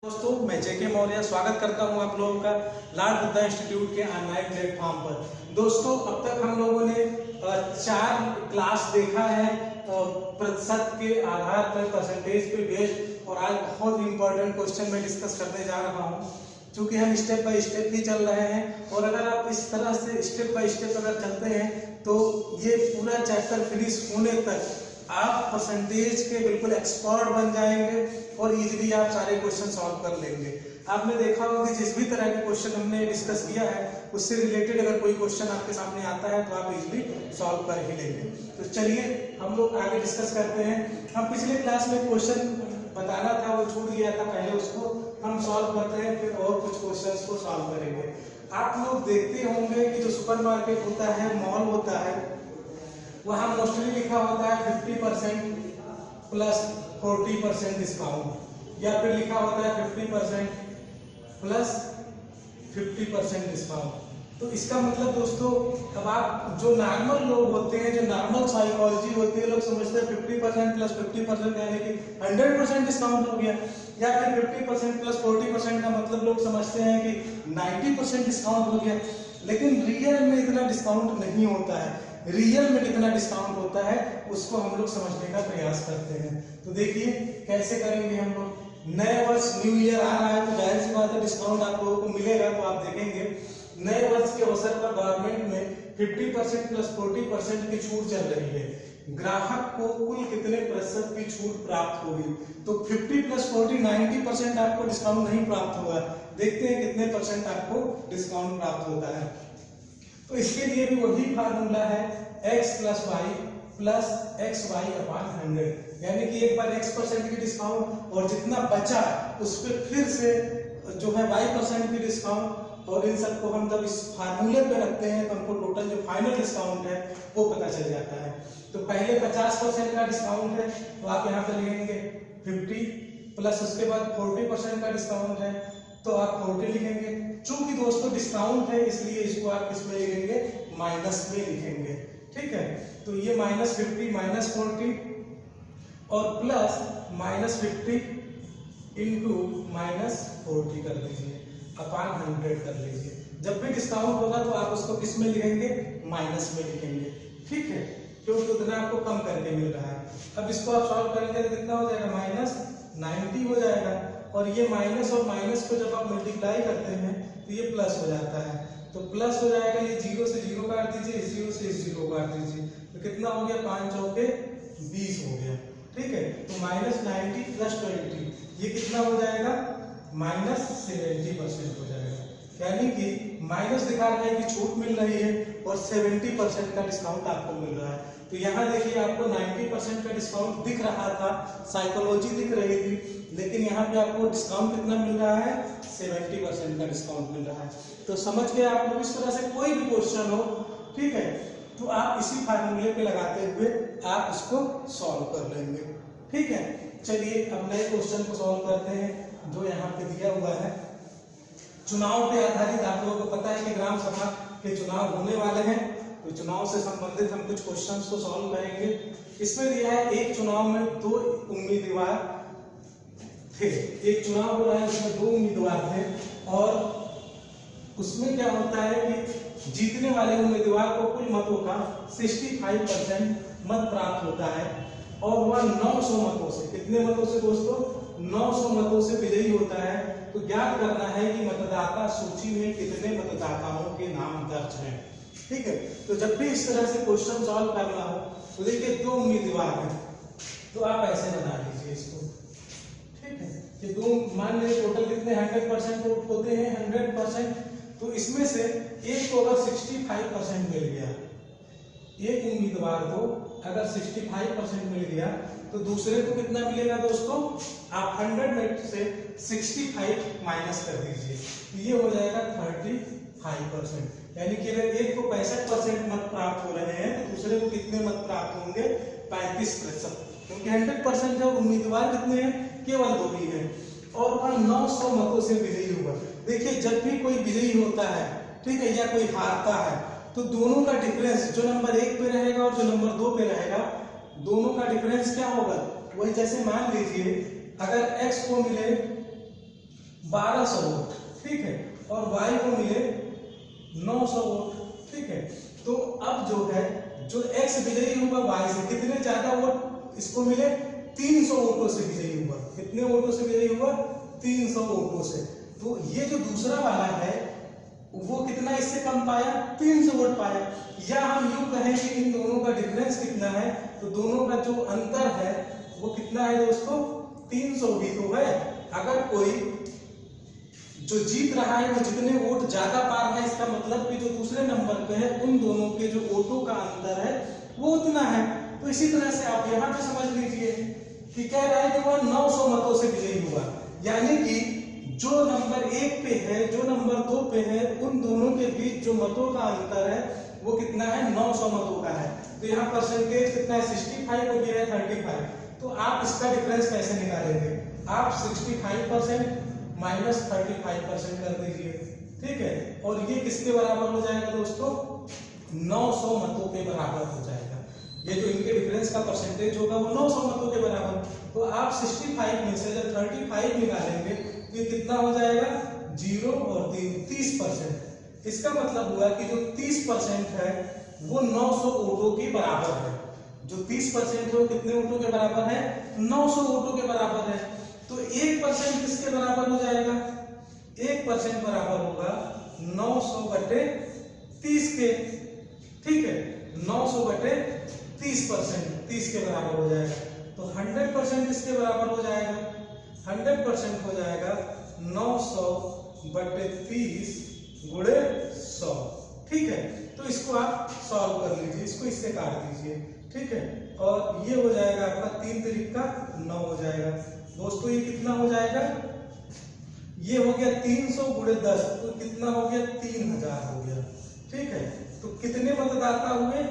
दोस्तों, मैं जेके मौर्य स्वागत करता हूं आप लोगों का लॉर्ड बुद्धा इंस्टीट्यूट के ऑनलाइन प्लेटफॉर्म पर। दोस्तों, अब तक हम लोगों ने 4 क्लास देखा है प्रतिशत के आधार पर, परसेंटेज पे बेस्ड, और आज बहुत इंपॉर्टेंट क्वेश्चन मैं डिस्कस करने जा रहा हूं। क्योंकि हम स्टेप बाय स्टेप ही चल रहे हैं और अगर आप इस तरह से स्टेप बाय स्टेप अगर चलते हैं तो ये पूरा चैप्टर फिनिश होने तक आप परसेंटेज के बिल्कुल एक्सपर्ट बन जाएंगे और इजीली आप सारे क्वेश्चन सॉल्व कर लेंगे। आपने देखा होगा कि जिस भी तरह के क्वेश्चन हमने डिस्कस किया है उससे रिलेटेड अगर कोई क्वेश्चन आपके सामने आता है तो आप इजीली सॉल्व कर ही लेंगे। तो चलिए हम लोग आगे डिस्कस करते हैं। हम पिछले क्लास में क्वेश्चन बताना था, वो छूट गया था, पहले उसको हम सॉल्व करते हैं, फिर और कुछ क्वेश्चंस को सॉल्व करेंगे। आप लोग देखते होंगे कि जो सुपरमार्केट होता है, मॉल होता है, वहां मोस्टली लिखा होता है 50% प्लस 40% डिस्काउंट, या फिर लिखा होता है 50% प्लस 50% डिस्काउंट। तो इसका मतलब दोस्तों, अब आप जो नॉर्मल लोग होते हैं, जो नॉर्मल साइकोलॉजी होती है, लोग समझते हैं 50% प्लस 50% यानी कि 100% डिस्काउंट हो गया, या फिर 50% प्लस 40% का मतलब लोग समझते हैं कि 90% डिस्काउंट हो गया। लेकिन रियल में इतना डिस्काउंट नहीं होता है। रियल में कितना डिस्काउंट होता है उसको हम लोग समझने का प्रयास करते हैं। तो देखिए कैसे करेंगे हम लोग। नए वर्ष, न्यू ईयर आ रहा है तो जाहिर सी बात है डिस्काउंट आप लोगों को मिलेगा। तो आप देखेंगे नए वर्ष के अवसर पर गवर्नमेंट में 50% प्लस 40% की छूट चल रही है। ग्राहक को कुल कितने प्रतिशत की छूट प्राप्त होगी? तो 50 प्लस 40 90% आपको डिस्काउंट नहीं प्राप्त होगा। देखते हैं कितने परसेंट आपको डिस्काउंट प्राप्त होता है। तो इसके लिए भी वही फार्मूला है x plus Y plus X Y upon 100, यानी कि एक बार x% की डिस्काउंट और जितना बचा उस पर फिर से जो है y% की डिस्काउंट, और इन सबको हम जब इस फार्मूले पे रखते हैं तो हमको टोटल जो फाइनल डिस्काउंट है वो पता चल जाता है। तो पहले 50% का डिस्काउंट है तो आप यहाँ पे लिखेंगे 50 प्लस उसके बाद 40% का डिस्काउंट है तो आप 40 लिखेंगे। चूंकि दोस्तों डिस्काउंट है इसलिए इसको आप किसमें लिखेंगे? माइनस में लिखेंगे। ठीक है, तो ये -50 -40 और प्लस -50 इंटू -40 कर लीजिए, अपॉन 100 कर लीजिए। जब भी डिस्काउंट होगा तो आप उसको किस में लिखेंगे? माइनस में लिखेंगे। ठीक है, क्योंकि उतना आपको कम करके मिल रहा है। अब इसको आप सॉल्व करेंगे तो कितना हो जाएगा? -90 हो जाएगा, और ये माइनस और माइनस को जब आप मल्टीप्लाई करते हैं तो ये प्लस हो जाता है। तो प्लस हो जाएगा, ये 0 से 0 काट दीजिए, 0 से 0 काट दीजिए, तो कितना हो गया? 5 चौके 20 हो गया। ठीक है, तो -90 प्लस 20 ये कितना हो जाएगा? -70% हो जाएगा। यानी कि माइनस दिखा रहा है कि छूट मिल रही है और 70% का डिस्काउंट आपको मिल रहा है। तो यहाँ देखिए आपको 90% का डिस्काउंट दिख रहा था, साइकोलॉजी दिख रही थी, लेकिन यहाँ पे आपको डिस्काउंट कितना मिल रहा है? 70% का डिस्काउंट मिल रहा है। तो समझ गए आप लोग। इस तरह से कोई भी क्वेश्चन हो, ठीक है, तो आप इसी फार्मूले पे लगाते हुए आप इसको सॉल्व कर लेंगे। ठीक है, चलिए अब नए क्वेश्चन को सॉल्व करते हैं जो यहाँ पे दिया हुआ है। चुनाव पे आधारित, आप लोगों को पता है कि ग्राम सभा के चुनाव होने वाले हैं, तो चुनाव से संबंधित हम कुछ क्वेश्चंस को सॉल्व करेंगे। इसमें दिया है एक चुनाव में 2 उम्मीदवार थे। एक चुनाव हो रहा है उसमें 2 उम्मीदवार थे, और उसमें क्या होता है कि जीतने वाले उम्मीदवार को कुल मतों का 65% मत प्राप्त होता है, और वह 900 मतों से, कितने मतों से दोस्तों? 900 मतों से विजयी होता है। तो ज्ञात करना है कि मतदाता सूची में कितने मतदाताओं के नाम दर्ज हैं। ठीक है, तो जब भी इस तरह से क्वेश्चन सॉल्व करना हो तो देखिए 2 उम्मीदवार हैं, तो आप ऐसे बना लीजिए इसको। ठीक है, कि 2 मान लीजिए टोटल कितने 100% होते हैं, 100%। तो इसमें से एक को अगर 65% मिल गया, एक उम्मीदवार को अगर 65% मिल गया तो दूसरे को कितना मिलेगा दोस्तों? आप 100 में से 65 माइनस कर दीजिए, ये हो जाएगा 35%। यानी कि अगर एक को 65% मत प्राप्त हो रहे हैं तो दूसरे को कितने मत प्राप्त होंगे? 35%, क्योंकि 100% है, उम्मीदवार कितने हैं? केवल 2 ही हैं, और वह 900 मतों से विजयी हुआ। देखिए जब भी कोई विजयी होता है, ठीक है, या कोई हारता है, तो दोनों का डिफरेंस जो नंबर 1 पे रहेगा और जो नंबर 2 पे रहेगा, दोनों का डिफरेंस क्या होगा? वही जैसे मान लीजिए अगर x को मिले 1200 वोट, ठीक है, और वाई को मिले 900 वोट, ठीक है। तो अब जो है जो एक्स विजयी हुआ वाई से कितने ज्यादा वोट इसको मिले, 300 वोटों से विजयी हुआ। कितने वोटों से विजयी हुआ, 300 वोटों से। तो ये जो दूसरा वाला है वो कितना इससे कम पाया, 300 वोट पाया। या हम यूं कहें कि इन दोनों का डिफरेंस कितना है, तो दोनों का जो अंतर है वो कितना है दोस्तों, 300 भी तो है। अगर कोई जो जीत रहा है वो जितने वोट ज्यादा पा रहा है, इसका मतलब कि जो दूसरे नंबर पे है उन दोनों के जो वोटों का अंतर है वो उतना है। तो इसी तरह से आप यहाँ पे समझ लीजिए कि कह रहा है कि वह 900 मतों से विजयी हुआ, यानी कि जो नंबर 1 पे है जो नंबर 2 पे है उन दोनों के बीच जो मतों का अंतर है वो कितना है, 900 मतों का है। तो यहाँ परसेंटेज कितना है, 65 हो गया है 35। तो आप इसका डिफरेंस कैसे निकालेंगे, आप 65% माइनस 35% कर दीजिए, ठीक है। और ये किसके बराबर हो जाएगा दोस्तों, 900 मतों के बराबर हो जाएगा। ये जो इनके डिफरेंस का परसेंटेज होगा वो 900 मतों के बराबर। तो आप 65 में से जब 35 निकालेंगे तो ये कितना हो जाएगा, 0 और 3 30%। इसका मतलब हुआ कि जो 30% है वो 900 वोटों के बराबर है। जो 30% है वो कितने वोटों के बराबर है, 900 वोटों के बराबर है। तो 1% किसके बराबर हो जाएगा, 1% बराबर होगा 900 बटे 30 के, ठीक है। 900 बटे 30%, 30 के बराबर हो जाएगा। तो 100% किसके बराबर हो जाएगा, 100% हो जाएगा 900 बटे 30 गुणे 100, ठीक है। तो इसको आप सॉल्व कर लीजिए, इसको इससे काट दीजिए, ठीक है। और ये हो जाएगा आपका 3 तिरिक का 9 हो जाएगा दोस्तों। ये कितना हो जाएगा, ये हो गया 300 गुणे 10, तो कितना हो गया, 3000 हो गया, ठीक है। तो कितने मतदाता हुए,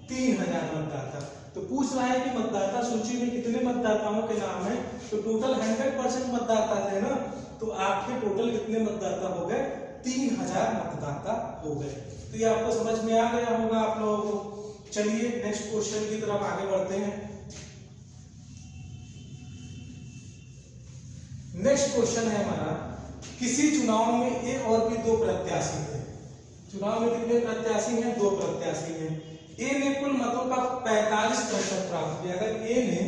3000 मतदाता। तो पूछ रहा है कि मतदाता सूची में कितने मतदाताओं के नाम है, तो टोटल 100% मतदाता थे ना, तो आपके टोटल कितने मतदाता हो गए, 3000 मतदाता हो गए। तो ये आपको समझ में आ गया होगा आप लोगों को। चलिए नेक्स्ट क्वेश्चन की तरफ आगे बढ़ते हैं। नेक्स्ट क्वेश्चन है हमारा, किसी चुनाव में ए और बी 2 प्रत्याशी थे। चुनाव में कितने प्रत्याशी हैं, 2 प्रत्याशी हैं। ए ने कुल मतों का 45% प्राप्त किया। अगर ए ने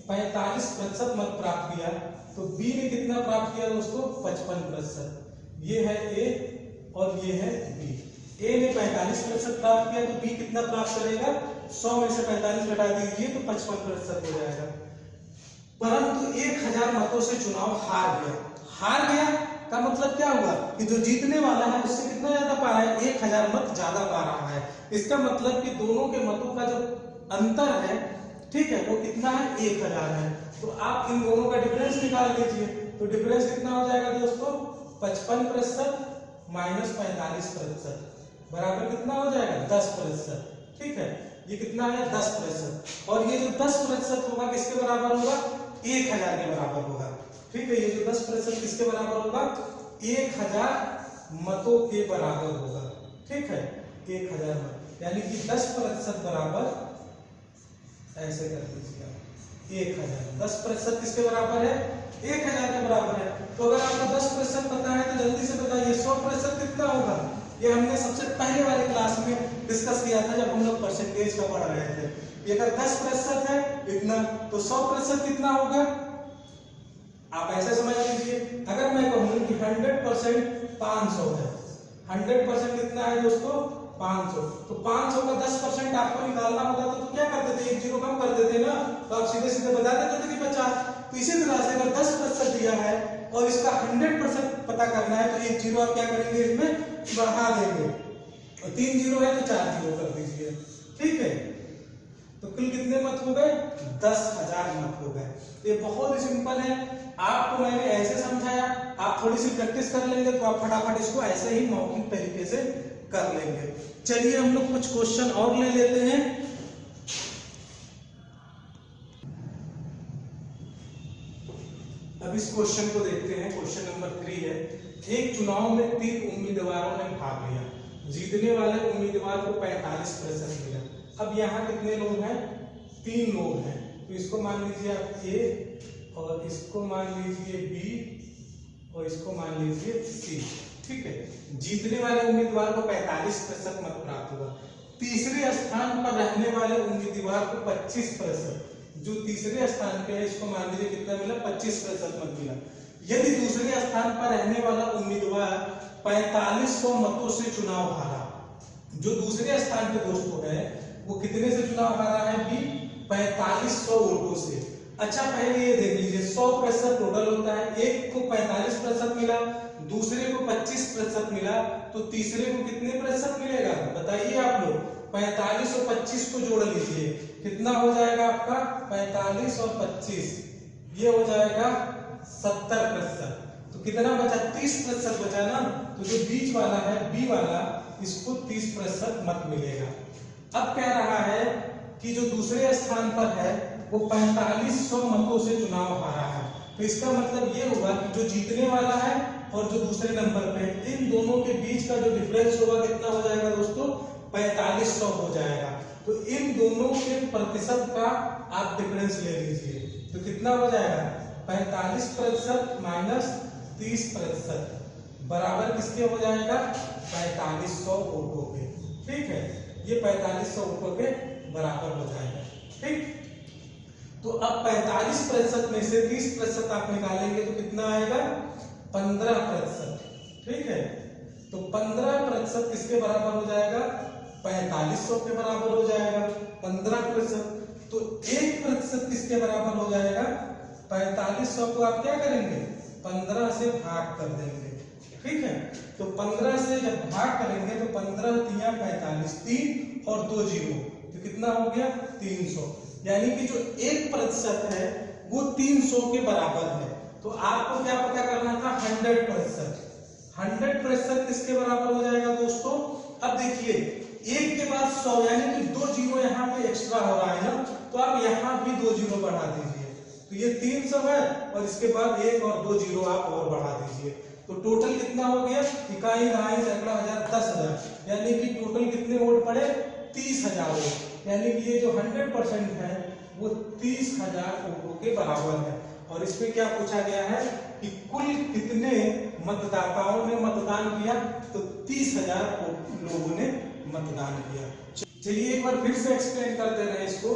45% मत प्राप्त किया तो बी ने कितना प्राप्त किया दोस्तों, 55%। ये है ए और ये है बी। ए ने 45% प्राप्त किया तो बी कितना प्राप्त करेगा, 100 में से 45 घटा दीजिए तो 55% हो जाएगा। परंतु 1000 मतों से चुनाव हार गया। हार गया का मतलब क्या हुआ कि जो जीतने वाला है उससे कितना ज्यादा पा रहा है, 1000 मत ज्यादा पा रहा है। इसका मतलब कि दोनों के मतों का जो अंतर है, ठीक है, वो कितना है, 1000 है। तो आप इन दोनों का डिफरेंस निकाल लीजिए। तो डिफरेंस कितना हो जाएगा दोस्तों, 55% माइनस 45% बराबर कितना हो जाएगा, 10%, ठीक है। ये कितना है, 10%। और ये जो 10% होगा किसके बराबर होगा, 1000 के बराबर होगा, ठीक है। ये जो 10% किसके बराबर होगा, 1000 मतों के बराबर होगा, ठीक है। 1000 मत, यानी कि 10% बराबर, ऐसे कर दीजिए आप, 1000। 10% किसके बराबर है, 1000 के बराबर है। तो अगर आपको 10% पता है तो जल्दी से बताइए 100% कितना होगा। ये हमने सबसे पहले वाले क्लास में डिस्कस किया था जब हम लोग परसेंटेज का पढ़ रहे थे। ये अगर 10% है इतना, तो 100% कितना होगा, आप ऐसे समझ लीजिए। अगर मैं कहूं कि 100% 500 है, 100% कितना है दोस्तों, 500। तो 500 का 10% आपको निकालना होगा तो क्या करते थे, एक जीरो कम कर देते ना, तो आप सीधे सीधे बता देते थे कि 50। तो इसी तरह से अगर 10% दिया है और इसका 100% पता करना है तो एक जीरो आप क्या करेंगे, इसमें बढ़ा देंगे। और 3 जीरो है तो 4 जीरो कर दीजिए, ठीक है। तो कुल कितने मत हो गए, 10,000 मत हो गए। ये बहुत ही सिंपल है, आपको मैंने ऐसे समझाया, आप थोड़ी सी प्रैक्टिस कर लेंगे तो आप फटाफट इसको ऐसे ही मौखिक तरीके से कर लेंगे। चलिए हम लोग कुछ क्वेश्चन और ले लेते हैं। अब इस क्वेश्चन को देखते हैं। क्वेश्चन नंबर 3 है, एक चुनाव में 3 उम्मीदवारों ने भाग लिया, जीतने वाले उम्मीदवार को 45% मिला। अब यहाँ कितने लोग हैं, 3 लोग हैं। तो इसको मान लीजिए आप ए और इसको मान लीजिए बी और इसको मान लीजिए C। ठीक है, जीतने वाले उम्मीदवार को 45% मत प्राप्त हुआ। तीसरे स्थान पर रहने वाले उम्मीदवार को 25%, जो तीसरे स्थान पे है इसको मान लीजिए कितना मिला, 25% मत मिला। यदि दूसरे स्थान पर रहने वाला उम्मीदवार 4500 मतों से चुनाव हारा, जो दूसरे स्थान पे दोस्तों है वो कितने से चुनाव हारा है भी, 4500 वोटों से। अच्छा पहले ये देख लीजिए 100% टोटल होता है, एक को 45% मिला, दूसरे को 25% मिला, तो तीसरे को कितने प्रतिशत मिलेगा बताइए आप लोग। 45 और 25 को जोड़ लीजिए, कितना हो जाएगा आपका, 45 और 25 ये हो जाएगा 70%। तो कितना बचा, 30% बचा ना। तो जो बीच वाला है बी वाला, इसको 30% मत मिलेगा। अब कह रहा है कि जो दूसरे स्थान पर है वो 4500 मतों से चुनाव हारा है, तो इसका मतलब ये हुआ कि जो जीतने वाला है और जो दूसरे नंबर पे है, इन दोनों के बीच का जो डिफरेंस होगा कितना हो जाएगा दोस्तों, 4500 हो जाएगा। तो इन दोनों के प्रतिशत का आप डिफरेंस ले लीजिए, तो कितना हो जाएगा, 45% माइनस 30% बराबर किसके हो जाएगा, 4500 वोटों के। ठीक है, ये 4500 वोटों के बराबर हो जाएगा। ठीक, तो अब 45% में से 30% आप निकालेंगे तो कितना आएगा, 15%। ठीक है, तो 15% किसके बराबर हो जाएगा, 4500 के बराबर हो जाएगा 15%। तो 1% किसके बराबर हो जाएगा, 4500 को आप क्या करेंगे, 15 से भाग कर देंगे। ठीक है, तो 15 से जब भाग करेंगे तो 15 तिया 45, 3 और 2 जीरो, तो कितना हो गया, 300। यानी कि जो 1% है वो 300 के बराबर है। तो आपको क्या पता करना था, 100%। 100% किसके बराबर हो जाएगा दोस्तों, अब देखिए एक के बाद 100 यानी कि 2 जीरो यहाँ पे एक्स्ट्रा हो रहा है ना, तो आप यहाँ भी 2 जीरो बढ़ा दीजिए। तो ये 300 है और इसके बाद 1 और 2 जीरो आप और बढ़ा दीजिए, तो टोटल कितना हो गया, इकाई, दहाई, सैकड़ा, हजार, 10,000, यानी कि टोटल कितने वोट पड़े, 30,000 वोट। यानी कि ये जो 100% है वो 30,000 वोटों के बराबर है। और इसमें क्या पूछा गया है कि कुल कितने मतदाताओं ने मतदान किया, तो 30,000 लोगों ने मतदान किया। चलिए एक बार फिर से एक्सप्लेन कर दे रहे हैं इसको।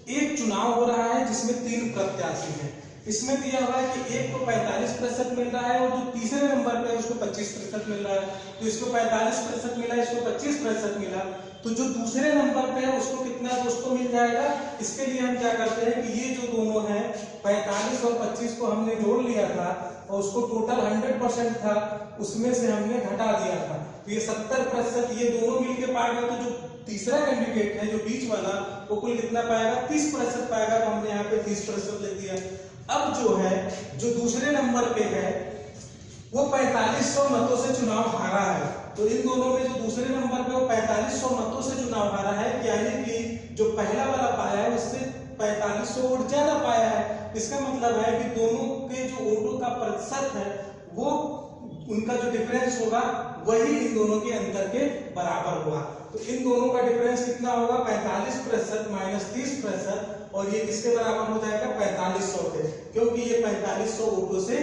एक चुनाव हो रहा है जिसमें 3 प्रत्याशी हैं, इसमें दिया हुआ है कि एक को 45% मिल रहा है और जो तीसरे नंबर पे है उसको 25% मिल रहा है, तो इसको 45% मिला, इसको 25% मिला, तो जो दूसरे नंबर पे है उसको कितना दोस्तों मिल जाएगा। इसके लिए हम क्या करते हैं कि ये जो दोनों हैं 45 और 25 को हमने जोड़ लिया था और उसको टोटल 100% था उसमें से हमने घटा दिया था, तो ये 70% ये दोनों मिलके पाएगा। तो जो तीसरा कैंडिडेट है जो बीच वाला वो कुल कितना पाएगा, 30% पाएगा, तो हमने यहाँ पे 30% लिख दिया। अब जो है जो दूसरे नंबर पे है वो 4500 मतों से चुनाव हारा है, तो इन दोनों में जो दूसरे नंबर पे वो 4500 मतों से चुनाव हारा है, यानी कि जो पहला वाला पाया है उससे 4500 वोट ज्यादा पाया है। इसका मतलब है कि दोनों के जो वोटों का प्रतिशत है वो उनका जो डिफरेंस होगा वही इन दोनों के अंतर के बराबर होगा। तो इन दोनों का डिफरेंस कितना होगा, 45% माइनस 30%, और ये किसके बराबर हो जाएगा, 4500 के, क्योंकि ये 4500 वोटों से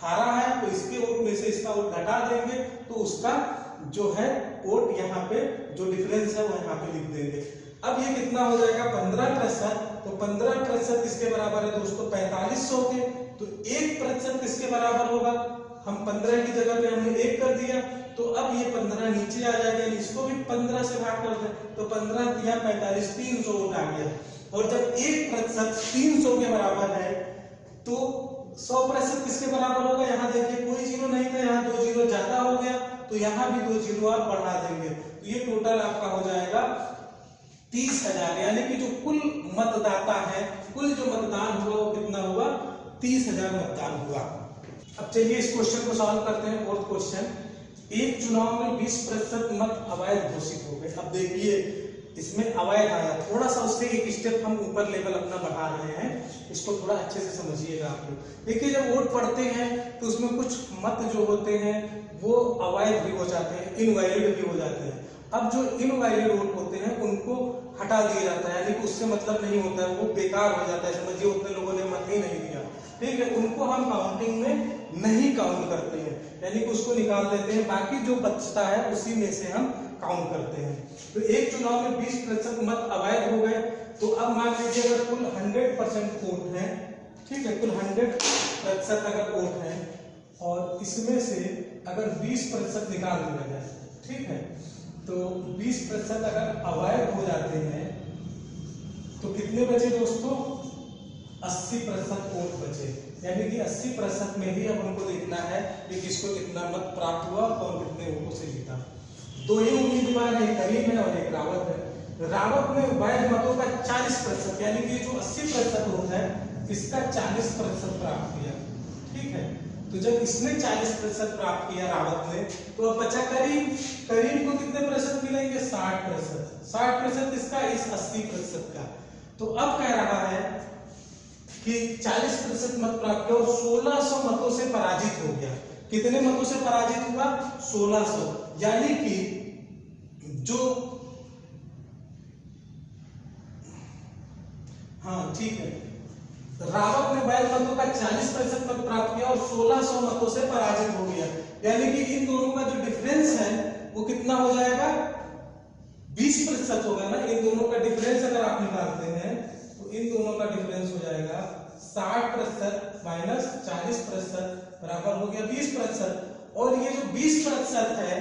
हारा है, तो इसके वोट में से इसका वोट घटा देंगे तो उसका जो है वोट यहाँ पे जो डिफरेंस है वो यहाँ पे लिख देंगे। अब ये कितना हो जाएगा, 15%, तो 15% किसके बराबर है दोस्तों, 4500 के, तो 1% किसके बराबर होगा, हम 15 की जगह पे हमने 1 कर दिया, तो अब ये 15 नीचे आ जाएगा, इसको भी 15 से भाग कर दें, तो 15 दिया 45, 300 वोट आ गया। और जब 1% 300 के बराबर है तो 100% किसके बराबर होगा, यहाँ देखिए कोई जीरो नहीं था, यहाँ 2 जीरो ज्यादा हो गया, तो यहाँ भी 2 जीरो आप बढ़ा देंगे, तो ये टोटल आपका हो जाएगा 30,000, यानी कि जो कुल मतदाता है, कुल जो मतदान हुआ वो कितना हुआ, 30,000 मतदान हुआ। अब चलिए इस क्वेश्चन को सॉल्व करते हैं। फोर्थ क्वेश्चन, एक चुनाव में 20% मत अवैध घोषित हो गए। अब देखिए इसमें अवैध आया, थोड़ा सा उससे एक स्टेप हम ऊपर लेवल अपना बढ़ा रहे हैं, इसको थोड़ा अच्छे से समझिएगा आप लोग। देखिए जब वोट पड़ते हैं तो उसमें कुछ मत जो होते हैं वो अवैध भी हो जाते हैं, इनवैलिड भी हो जाते हैं। अब जो इनवैलिड वोट होते हैं उनको हटा दिया जाता है, यानी कि उससे मतलब नहीं होता है, वो बेकार हो जाता है, समझिए उतने लोगों ने मत ही नहीं दिया, ठीक है, उनको हम काउंटिंग में नहीं काउंट करते हैं, यानी कि उसको निकाल देते हैं, बाकी जो बचता है उसी में से हम काउंट करते हैं। तो एक चुनाव में 20% मत अवैध हो गए, तो अब मान लीजिए अगर कुल 100% वोट है, ठीक है, कुल 100% अगर वोट है और इसमें से अगर 20% निकाल दिया जाए, ठीक है, तो 20% अगर अवैध हो जाते हैं तो कितने बचे दोस्तों? 80% वोट बचे, यानी कि 80% में ही अब हमको देखना है कि किसको कितना मत प्राप्त हुआ और कितने वोटों से जीता। दो ही उम्मीदवार है, करीम है और एक रावत है। रावत ने वैध मतों का 40%, यानी कि जो 80% वोट है इसका 40% प्राप्त किया, ठीक है। तो जब इसने 40% प्राप्त किया रावत ने, तो अब बचा करीम। करीम को कितने प्रतिशत मिलेंगे? 60%। 60% इसका, इस 80% का। तो अब कह रहा है कि 40% मत प्राप्त किया और 1600 मतों से पराजित हो गया। कितने मतों से पराजित हुआ? 1600, यानी कि जो, हाँ ठीक है, रावत ने वैध मतों का 40% मत प्राप्त किया और 1600 मतों से पराजित हो गया, यानी कि इन दोनों का जो डिफरेंस है वो कितना हो जाएगा? 20% होगा ना। इन दोनों का डिफरेंस अगर आप निकालते हैं तो इन दोनों का डिफरेंस हो जाएगा 60% माइनस 40% बराबर हो गया 20%। और ये जो 20% है,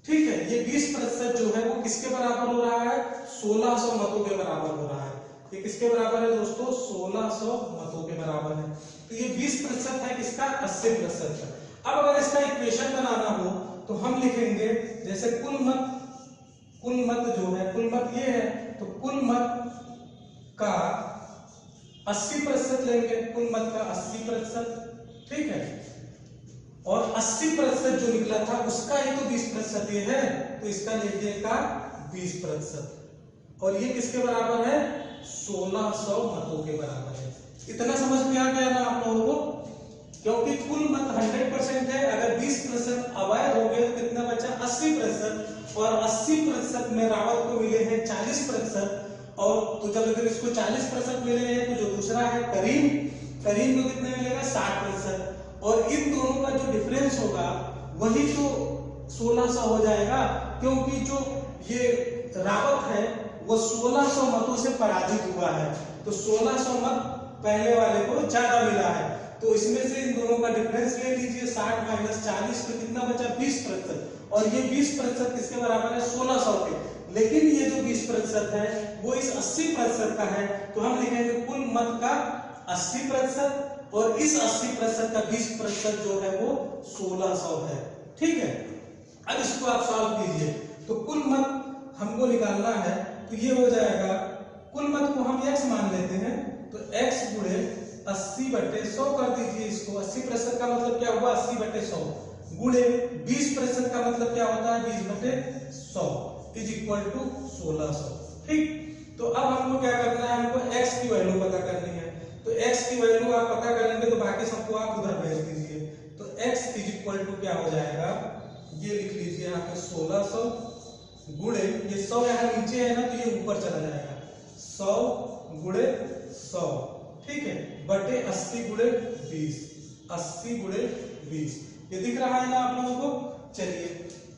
ठीक है, ये 20% जो है वो किसके बराबर हो रहा है? 1600 मतों के बराबर हो रहा है। ये किसके बराबर है दोस्तों? 1600 मतों के बराबर है। तो ये 20% है किसका? 80% का। अब अगर इसका इक्वेशन बनाना हो तो हम लिखेंगे जैसे कुल मत जो है, कुल मत ये है, तो कुल मत का 80% लेंगे, कुल मत का 80%, ठीक है, और 80% जो निकला था उसका ही तो 20% ये है, तो इसका लीजिएगा 20%। और ये किसके बराबर है? 1600 मतों के बराबर है। इतना समझ में आ गया ना आप लोगों को? क्योंकि कुल मत 100% है, अगर 20% अवैध हो गए तो कितना बचा? 80%, और 80% में रावत को मिले हैं 40%, और तो जब अगर इसको 40% मिले हैं तो जो दूसरा है करीम को कितने मिलेगा? 60%, और इन दोनों का जो डिफरेंस होगा वही तो 1600 हो जाएगा, क्योंकि जो ये रावत है वो 1600 मतों से पराजित हुआ है, तो 1600 मत पहले वाले को ज्यादा मिला है, तो इसमें से इन दोनों का डिफरेंस ले लीजिए, 60 माइनस 40, तो कितना बचा? 20%, और ये 20% किसके बराबर है? 1600 के। लेकिन ये जो 20% है वो इस 80% का है, तो हम लिखेंगे कुल मत का 80% और इस 80% का 20% जो है वो 1600 है, ठीक है। अब इसको आप सॉल्व कीजिए, तो कुल मत हमको निकालना है, तो ये हो जाएगा, कुल मत को हम x मान लेते हैं, तो x गुणे 80/100 कर दीजिए इसको। 80% का मतलब क्या हुआ? 80/100 गुणे 20% का मतलब क्या होता है? 20/100 इज इक्वल टू 1600, ठीक। तो अब हमको क्या करना है? हमको x की वैल्यू पता करनी है, तो x की वैल्यू आप पता करेंगे तो बाकी सबको आप उधर भेज दीजिए। तो x इज इक्वल टू क्या हो जाएगा? ये लिख लीजिए यहाँ पे 1600 गुणे, ये 100 यहाँ नीचे है ना, तो ये ऊपर चला जाएगा, 100 गुणे 100, ठीक है, बटे 80 गुणे 20, 80 गुणे 20, ये दिख रहा है ना आप लोगों को? चलिए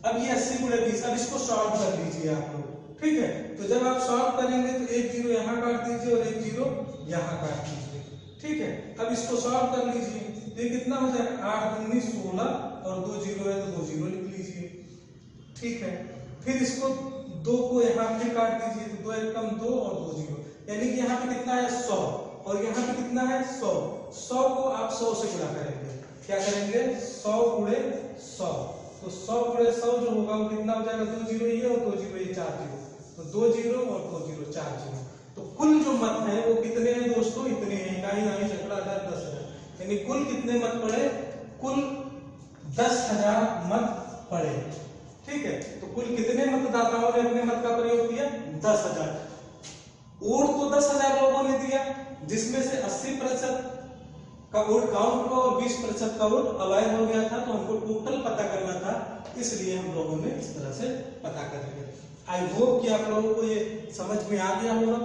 अब ये 80 गुणे 20, अब इसको सॉल्व कर लीजिए आप लोग, ठीक है। तो जब आप सॉल्व करेंगे तो एक जीरो यहाँ काट दीजिए और एक जीरो यहाँ काट दीजिए, ठीक है। अब इसको सॉल्व कर लीजिए, तो ये कितना हो जाएगा? 8 दूनी 16 और 2 जीरो है तो 2 जीरो लिख लीजिए, ठीक है। फिर इसको 2 को यहाँ पे काट दीजिए, तो 2 एक कम 2 और 2 जीरो, यानी कि यहाँ पे कितना है? 100, और यहाँ पे कितना है? 100। 100 को आप 100 से गुणा करेंगे, क्या करेंगे? 100 गुणे 100, तो 100 गुणे 100 जो होगा वो कितना हो जाएगा? 2 जीरो ये और 2 जीरो ये, 4 जीरो, तो 2 जीरो और 2 जीरो 4 जीरो। तो कुल जो मत है वो कितने हैं दोस्तों? इतने हैं, इकाई नाई सैकड़ा हजार 10,000, यानी कुल कितने मत पड़े? कुल 10,000 मत पड़े, ठीक है। तो कुल कितने मतदाताओं ने अपने मत का प्रयोग किया? 10,000। वोट तो 10,000 लोगों ने दिया, जिसमें से 80% का वोट काउंट हुआ और 20% का वोट अवैध हो गया था, तो हमको टोटल पता करना था, इसलिए हम लोगों ने इस तरह से पता कर लिया। आई होप कि आप लोगों को ये समझ में आ गया होगा,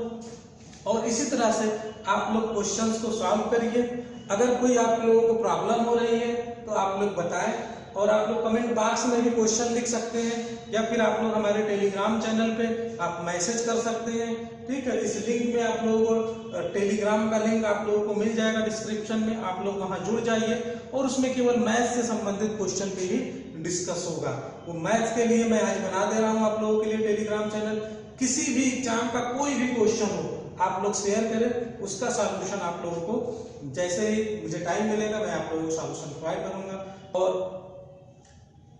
और इसी तरह से आप लोग क्वेश्चंस को सॉल्व करिए अगर कोई आप लोगों को प्रॉब्लम हो रही है तो आप लोग बताएं, और आप लोग कमेंट बॉक्स में भी क्वेश्चन लिख सकते हैं, या फिर आप लोग हमारे टेलीग्राम चैनल पे आप मैसेज कर सकते हैं। ठीक है, इस लिंक में आप लोगों को टेलीग्राम का लिंक आप लोगों को मिल जाएगा डिस्क्रिप्शन में, आप लोग वहां जुड़ जाइए, और उसमें केवल मैथ्स से संबंधित क्वेश्चन पे ही डिस्कस होगा। वो मैथ्स के लिए मैं आज बना दे रहा हूँ आप लोगों के लिए टेलीग्राम चैनल। किसी भी एग्जाम का कोई भी क्वेश्चन हो आप लोग शेयर करें, उसका सॉल्यूशन आप लोगों को जैसे ही मुझे टाइम मिलेगा मैं आप लोगों को सॉल्यूशन प्रोवाइड करूंगा। और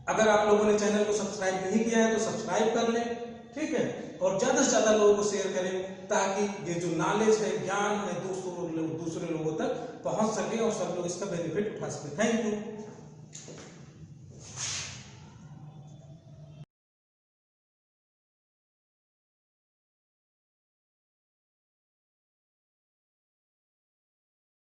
अगर आप लोगों ने चैनल को सब्सक्राइब नहीं किया है तो सब्सक्राइब कर लें, ठीक है, और ज्यादा से ज्यादा लोगों को शेयर करें, ताकि ये जो नॉलेज है, ज्ञान है, दूसरे लोगों तक पहुंच सके और सब लोग इसका बेनिफिट उठा सके। Thank you.